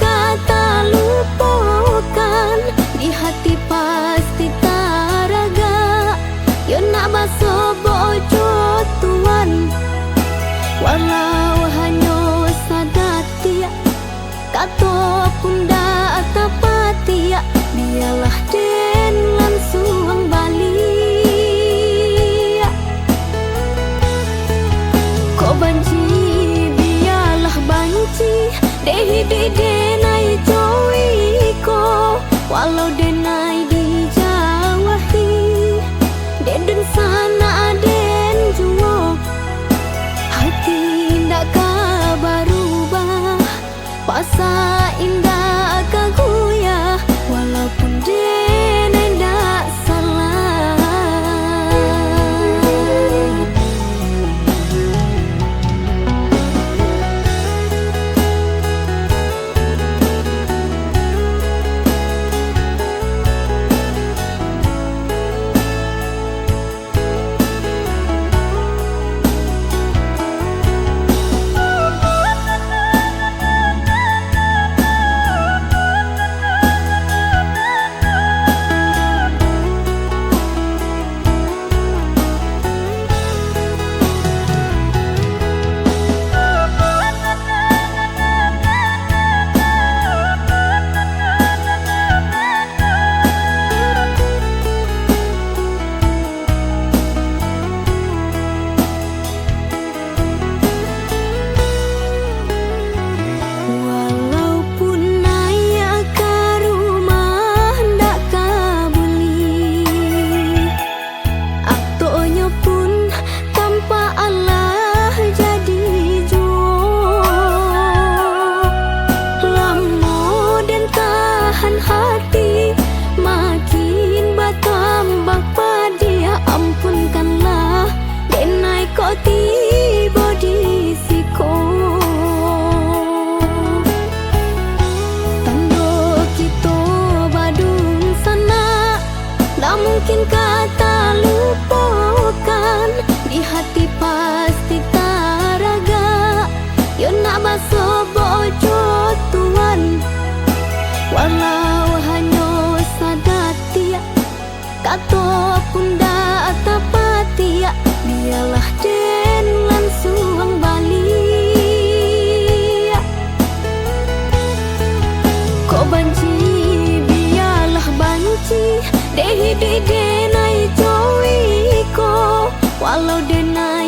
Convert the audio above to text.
kata lupakan, di hati pasti taraga. Yo nak baso bojo tuan, walau hanya sadati, kato punda tapati, biarlah den langsung balik. Kau banci, biarlah banci, dehi di denai jowi ko, walau denai di jawahi, den sana den juo, hati ndak kabarubah, pasa indah kaguya, walaupun denai ndak salah. Hati makin bertambah padia, ampunkanlah denai kau tiba di siko. Tando kita badung sana, tak mungkin kata lupakan, di hati pasti taraga. Yo nak baso bojo tuan, walau hanya sadati, kato punda tapati, biarlah den langsung balik. Kau banci, biarlah banci, dehi di denai jowi ko, walau denai